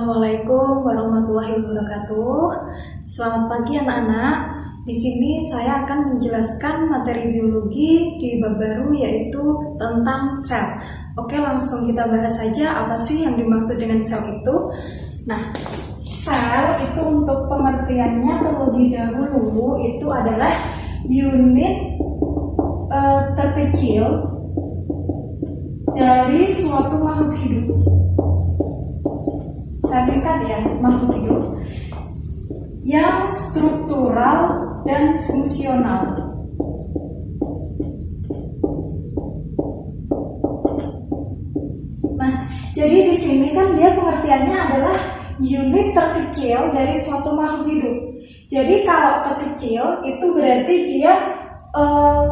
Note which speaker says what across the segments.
Speaker 1: Assalamualaikum warahmatullahi wabarakatuh. Selamat pagi anak-anak. Di sini saya akan menjelaskan materi biologi di bab baru yaitu tentang sel. Oke, langsung kita bahas saja apa sih yang dimaksud dengan sel itu. Nah, sel itu untuk pengertiannya terlebih dahulu itu adalah unit terkecil dari suatu makhluk hidup. Saya singkat ya, makhluk hidup yang struktural dan fungsional. Nah, jadi di sini kan dia pengertiannya adalah unit terkecil dari suatu makhluk hidup. Jadi kalau terkecil itu berarti dia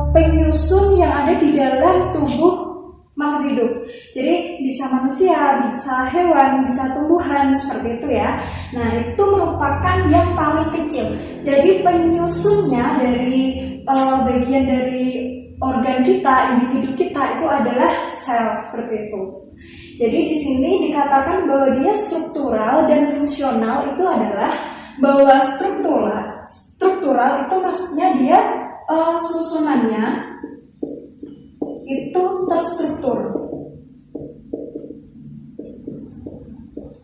Speaker 1: penyusun yang ada di dalam tubuh makhluk hidup. Jadi bisa manusia, bisa hewan, bisa tumbuhan seperti itu ya. Nah, itu merupakan yang paling kecil. Jadi penyusunnya dari bagian dari organ kita, individu kita itu adalah sel seperti itu. Jadi di sini dikatakan bahwa dia struktural dan fungsional itu adalah bahwa struktural itu maksudnya dia susunannya itu terstruktur.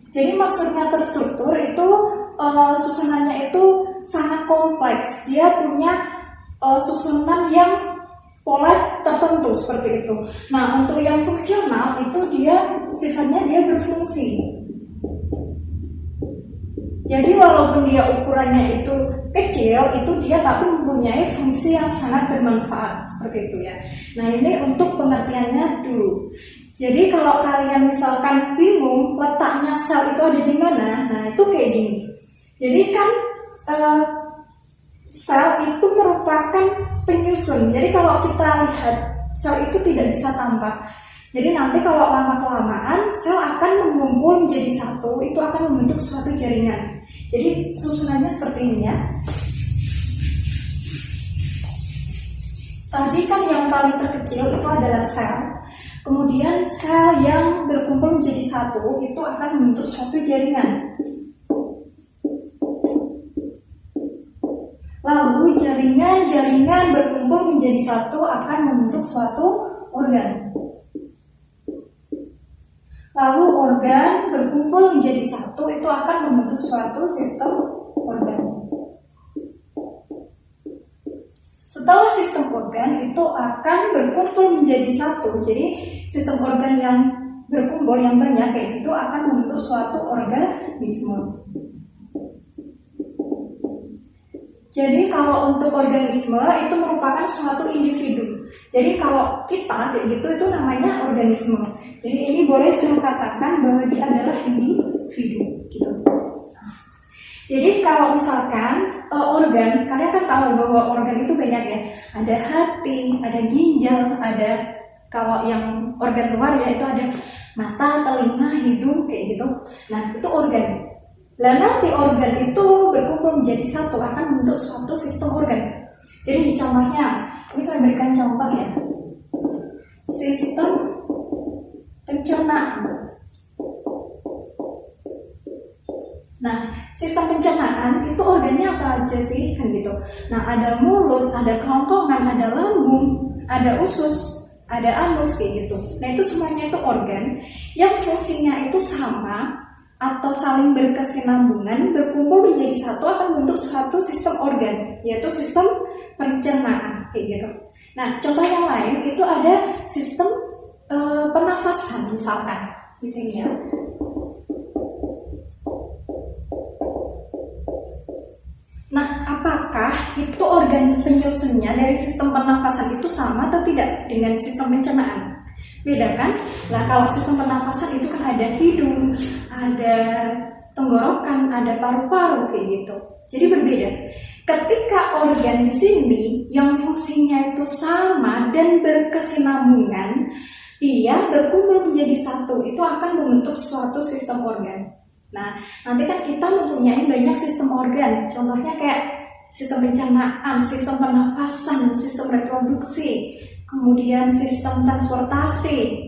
Speaker 1: Jadi maksudnya terstruktur itu susunannya itu sangat kompleks. Dia punya susunan yang pola tertentu seperti itu. Nah, untuk yang fungsional itu dia sifatnya dia berfungsi. Jadi walaupun dia ukurannya itu kecil, itu dia tapi mempunyai fungsi yang sangat bermanfaat seperti itu ya. Nah, ini untuk pengertiannya dulu. Jadi kalau kalian misalkan bingung letaknya sel itu ada di mana, nah itu kayak gini. Jadi kan sel itu merupakan penyusun. Jadi kalau kita lihat sel itu tidak bisa tampak. Jadi nanti kalau lama-kelamaan sel akan mengumpul menjadi satu, itu akan membentuk suatu jaringan. Jadi susunannya seperti ini ya. Tadi kan yang paling terkecil itu adalah sel. Kemudian sel yang berkumpul menjadi satu itu akan membentuk suatu jaringan. Lalu jaringan berkumpul menjadi satu akan membentuk suatu organ. Lalu organ berkumpul menjadi satu itu akan membentuk suatu sistem organ. Setelah sistem organ itu akan berkumpul menjadi satu. Jadi sistem organ yang berkumpul yang banyak kayak itu akan membentuk suatu organisme. Jadi kalau untuk organisme itu merupakan suatu individu. Jadi kalau kita kayak gitu itu namanya organisme. Jadi ini boleh saya katakan bahwa dia adalah individu gitu. Jadi kalau misalkan organ, kalian kan tahu bahwa organ itu banyak ya. Ada hati, ada ginjal, ada kalau yang organ luar ya itu ada mata, telinga, hidung kayak gitu. Nah, itu organ. Lah nanti organ itu berkumpul menjadi satu akan membentuk suatu sistem organ. Jadi contohnya, ini saya berikan contoh ya. Sistem pencernaan. Nah, sistem pencernaan itu organnya apa aja sih kan gitu. Nah, ada mulut, ada kerongkongan, ada lambung, ada usus, ada anus kayak gitu. Nah, itu semuanya itu organ yang fungsinya itu sama atau saling berkesinambungan, berkumpul menjadi satu akan membentuk suatu sistem organ, yaitu sistem pencernaan kayak gitu. Nah, contoh yang lain itu ada sistem pernafasan misalkan di sini ya. Nah, apakah itu organ penyusunnya dari sistem pernafasan itu sama atau tidak dengan sistem pencernaan? Beda kan? Nah, kalau sistem pernafasan itu kan ada hidung, ada tenggorokan, ada paru-paru kayak gitu. Jadi berbeda. Ketika organ di sini yang fungsinya itu sama dan berkesinambungan, dia berkumpul menjadi satu, itu akan membentuk suatu sistem organ. Nah, nanti kan kita mempunyai banyak sistem organ. Contohnya kayak sistem pencernaan, sistem pernafasan, sistem reproduksi, kemudian sistem transportasi,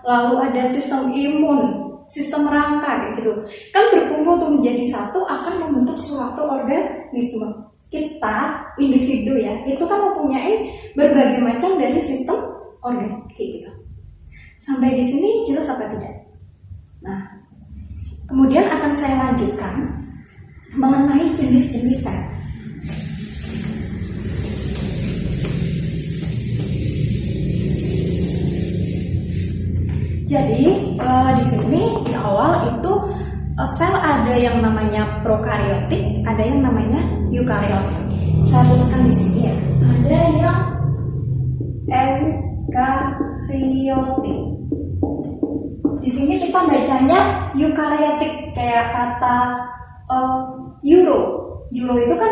Speaker 1: lalu ada sistem imun, sistem rangka kayak gitu. Kan berkumpul tuh menjadi satu akan membentuk suatu organisme. Kita individu ya, itu kan mempunyai berbagai macam dari sistem organ kayak gitu. Sampai di sini jelas apa tidak? Nah, kemudian akan saya lanjutkan mengenai jenis-jenis sel. Jadi di sini di awal itu sel ada yang namanya prokariotik, ada yang namanya eukariotik. Saya tuliskan di sini ya. Ada yang eukariotik. Di sini kita bacanya eukariotik kayak kata euro. Euro itu kan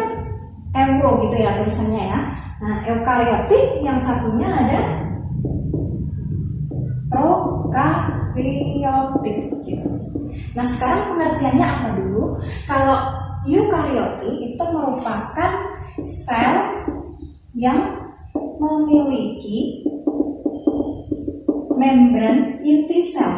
Speaker 1: euro gitu ya tulisannya ya. Nah, eukariotik yang satunya ada prokariotik gitu. Nah, sekarang pengertiannya apa dulu? Kalau eukariotik itu merupakan sel yang memiliki membran inti sel.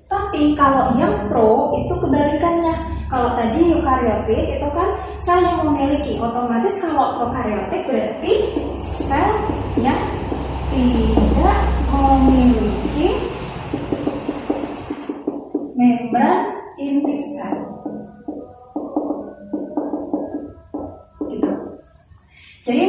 Speaker 1: Tapi kalau yang pro itu kebalikannya. Kalau tadi eukariotik itu kan sel yang memiliki, otomatis kalau prokariotik berarti sel yang tidak memiliki membran inti sel. Gitu. Jadi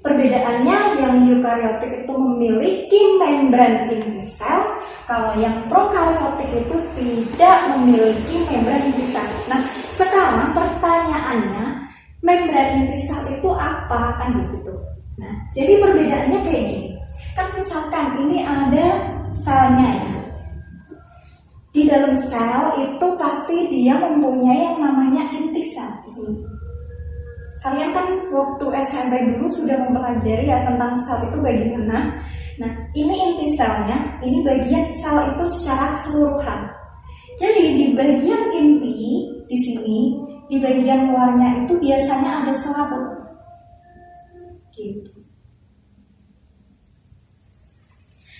Speaker 1: perbedaannya yang eukariotik itu memiliki membran inti sel, kalau yang prokariotik itu tidak memiliki membran inti sel. Nah, sekarang pertanyaannya, membran inti sel itu apa kan begitu? Nah, jadi perbedaannya kayak gini. Kan misalkan ini ada selnya ya. Di dalam sel itu pasti dia mempunyai yang namanya inti sel. Kalian kan waktu SMP dulu sudah mempelajari ya tentang sel itu bagaimana. Nah, ini inti selnya, ini bagian sel itu secara keseluruhan. Jadi di bagian inti di sini, di bagian luarnya itu biasanya ada selaput. Gitu.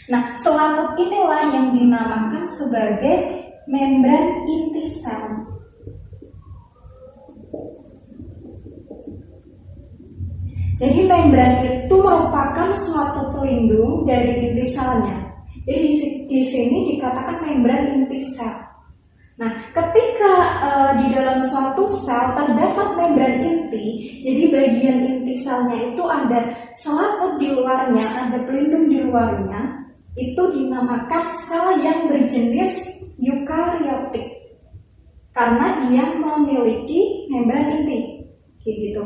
Speaker 1: Nah, selaput inilah yang dinamakan sebagai membran inti sel. Jadi membran itu merupakan suatu pelindung dari inti selnya. Jadi di sini dikatakan membran inti sel. Nah, ketika di dalam suatu sel terdapat membran inti, jadi bagian inti selnya itu ada selaput di luarnya, ada pelindung di luarnya, itu dinamakan sel yang berjenis eukariotik karena dia memiliki membran inti, kayak gitu.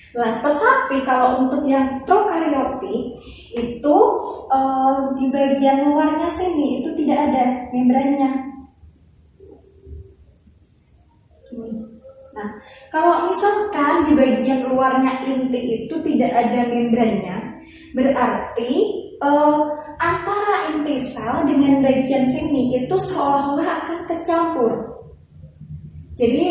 Speaker 1: Nah, tetapi kalau untuk yang prokariotik itu di bagian luarnya sini itu tidak ada membrannya. Nah, kalau misalkan di bagian luarnya inti itu tidak ada membrannya, berarti antara inti sel dengan bagian sini itu seolah-olah akan kecampur. Jadi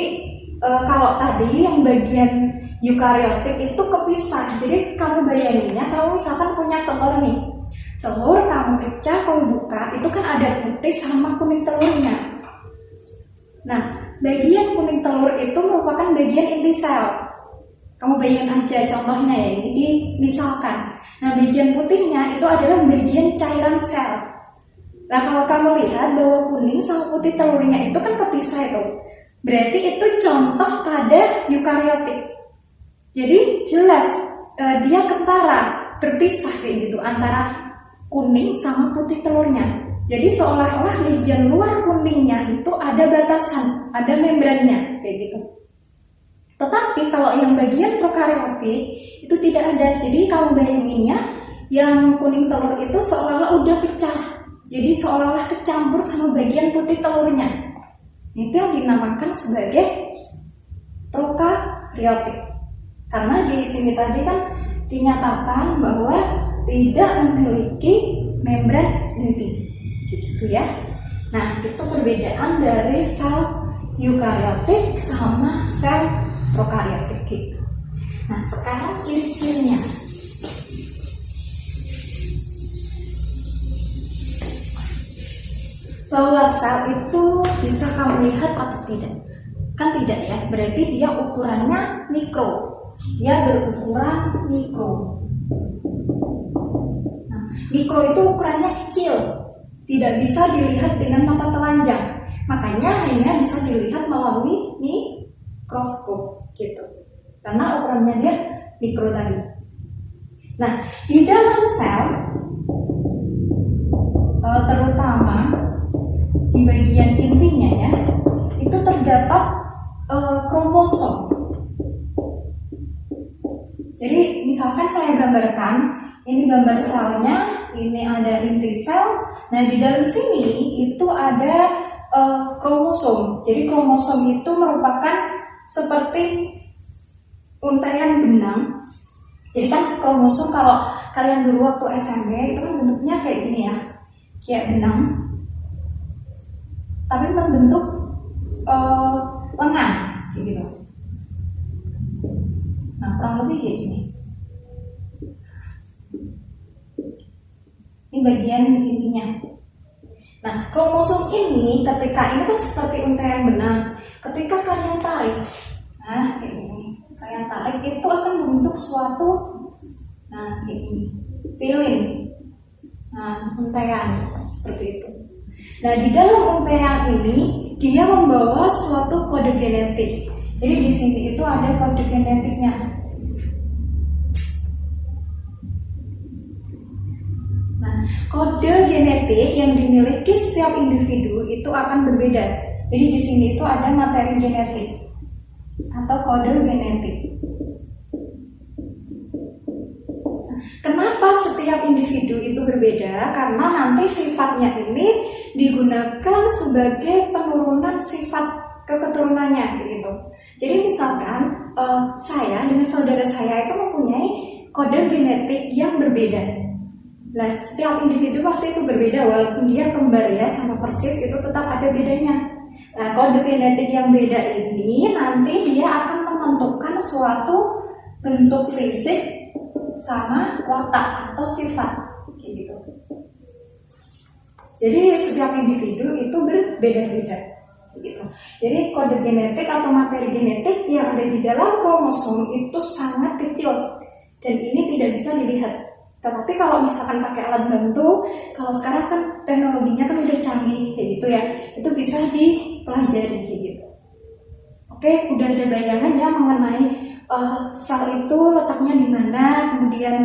Speaker 1: kalau tadi yang bagian eukariotik itu kepisah. Jadi kamu bayanginnya, kamu misalkan punya telur nih. Telur kamu pecah, kamu buka, itu kan ada putih sama kuning telurnya. Nah, bagian kuning telur itu merupakan bagian inti sel. Kamu bayangin aja contohnya ya, ini misalkan. Nah, bagian putihnya itu adalah bagian cairan sel. Nah, kalau kamu lihat bahwa kuning sama putih telurnya itu kan kepisah itu. Berarti itu contoh pada eukariotik. Jadi jelas dia kentara, terpisah kayak gitu antara kuning sama putih telurnya. Jadi seolah-olah bagian luar kuningnya itu ada batasan, ada membrannya kayak gitu. Tetapi kalau yang bagian prokariotik itu tidak ada. Jadi kamu bayanginnya yang kuning telur itu seolah-olah udah pecah. Jadi seolah-olah kecampur sama bagian putih telurnya. Itu yang dinamakan sebagai prokariotik. Karena di sini tadi kan dinyatakan bahwa tidak memiliki membran inti, gitu ya. Nah, itu perbedaan dari sel eukariotik sama sel prokariotik gitu. Nah, sekarang ciri-cirinya. bahwa sel itu bisa kamu lihat atau tidak? Kan tidak ya, berarti dia ukurannya mikro. Dia berukuran mikro. Nah, mikro itu ukurannya kecil, tidak bisa dilihat dengan mata telanjang. Makanya hanya bisa dilihat melalui mikroskop gitu. Karena ukurannya dia mikro tadi. Nah, di dalam sel terutama di bagian intinya ya, itu terdapat kromosom. Jadi misalkan saya gambarkan, ini gambar selnya, ini ada inti sel. Nah, di dalam sini itu ada kromosom. Jadi kromosom itu merupakan seperti untaian benang. Jadi kan kromosom kalau kalian dulu waktu SMP itu kan bentuknya kayak gini ya, kayak benang, tapi membentuk lengan, kayak gitu. Nah, kurang lebih kayak gini. Ini bagian intinya. Nah, kromosom ini ketika ini kan seperti untaian benang. Ketika kalian tarik, nah kayak gini, kalian tarik itu akan membentuk suatu, nah kayak gini, pilin. Nah, untaian seperti itu. Nah, di dalam untaian ini dia membawa suatu kode genetik. Jadi di sini itu ada kode genetiknya. Nah, kode genetik yang dimiliki setiap individu itu akan berbeda. Jadi di sini itu ada materi genetik atau kode genetik. Kenapa setiap individu itu berbeda? Karena nanti sifatnya ini digunakan sebagai penurunan sifat keketurunannya, begitu. Jadi misalkan saya dengan saudara saya itu mempunyai kode genetik yang berbeda. Nah, setiap individu pasti itu berbeda, walaupun dia kembar ya sama persis, itu tetap ada bedanya. Nah, kode genetik yang beda ini nanti dia akan menentukan suatu bentuk fisik sama watak atau sifat, gitu. Jadi setiap individu itu berbeda-beda, gitu. Jadi kode genetik atau materi genetik yang ada di dalam kromosom itu sangat kecil dan ini tidak bisa dilihat. Tetapi kalau misalkan pakai alat bantu, kalau sekarang kan teknologinya kan udah canggih kayak gitu ya, itu bisa dipelajari kayak gitu. Oke, udah ada bayangan ya mengenai sel itu letaknya di mana, kemudian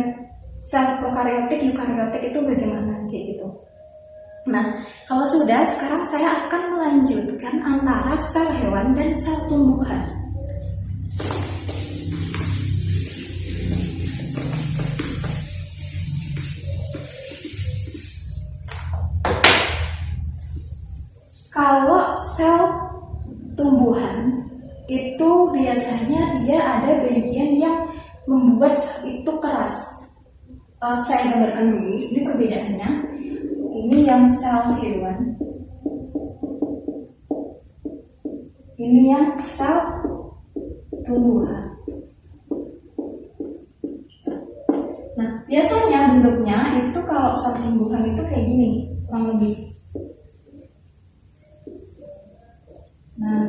Speaker 1: sel prokaryotik, eukaryotik itu bagaimana kayak gitu. Nah, kalau sudah, sekarang saya akan melanjutkan antara sel hewan dan sel tumbuhan. Kalau sel tumbuhan itu biasanya dia ada bagian yang membuat sel itu keras. Saya gambarkan dulu, ini perbedaannya. Ini yang sel hewan, ini yang sel tumbuhan. Nah, biasanya bentuknya itu kalau sel tumbuhan itu kayak gini, kurang lebih. Nah,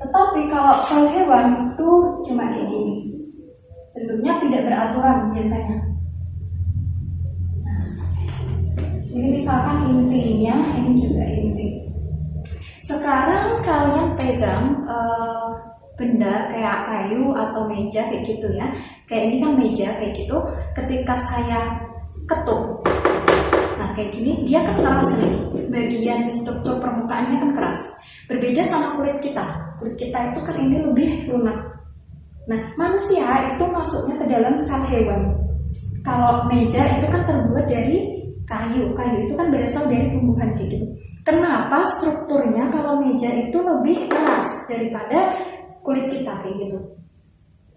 Speaker 1: tetapi kalau sel hewan itu cuma kayak gini, bentuknya tidak beraturan biasanya. Nah, ini misalkan intinya, ini juga inti. Sekarang kalian pegang benda kayak kayu atau meja kayak gitu ya. Kayak ini kan meja kayak gitu. Ketika saya ketuk, nah kayak gini, dia kan keras nih. Bagian struktur permukaannya kan keras. Berbeda sama kulit kita. Kulit kita itu kan ini lebih lunak. Nah, manusia itu masuknya ke dalam sel hewan. Kalau meja itu kan terbuat dari kayu. Kayu itu kan berasal dari tumbuhan kayak gitu. Kenapa strukturnya kalau meja itu lebih keras daripada kulit kita kayak gitu?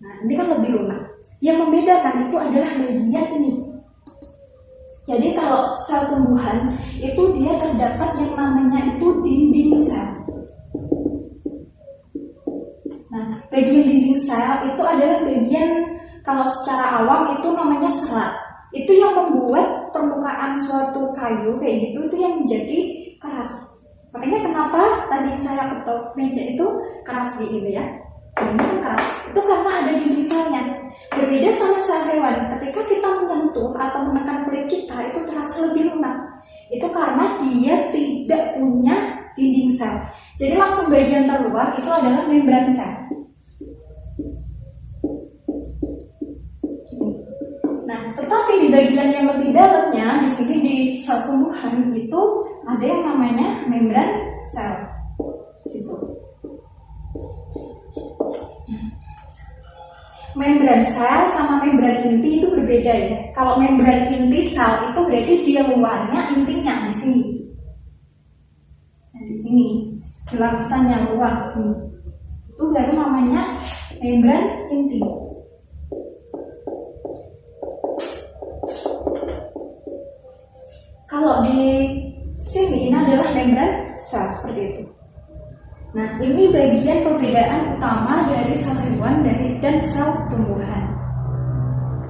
Speaker 1: Nah, ini kan lebih lunak. Yang membedakan itu adalah bagian ini. Jadi kalau sel tumbuhan itu dia terdapat yang namanya itu dinding sel. Nah, bagian dinding sel itu adalah bagian, kalau secara awam itu namanya serat. Itu yang membuat permukaan suatu kayu kayak gitu, itu yang menjadi keras. Makanya kenapa tadi saya ketok meja itu keras gitu ya. Ini kan keras. Itu karena ada dinding selnya. Berbeda sama sel hewan. Ketika kita menyentuh atau menekan kulit kita itu terasa lebih lunak. Itu karena dia tidak punya dinding sel. Jadi langsung bagian terluar itu adalah membran sel. Nah, tetapi di bagian yang lebih dalamnya, di sini di sel tumbuhan itu ada yang namanya membran sel. Gitu. Membran sel sama membran inti itu berbeda ya. Kalau membran inti sel itu berarti di luarnya, intinya di sini. Nah, di sini, di lapisannya luar sini. Itu baru namanya membran inti. Kalau di sini ini adalah membran sel seperti itu. Nah, ini bagian perbedaan utama dari sel hewan dan sel tumbuhan.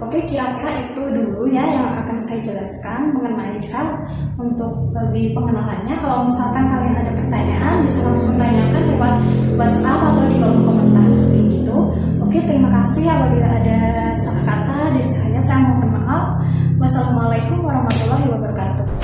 Speaker 1: Oke, kira-kira itu dulu ya yang akan saya jelaskan mengenai sel. Untuk lebih pengenalannya, kalau misalkan kalian ada pertanyaan bisa langsung tanyakan lewat WhatsApp atau di kolom komentar gitu. Oke, terima kasih. Apabila ada salah kata dari saya mohon maaf. Wassalamualaikum warahmatullahi wabarakatuh.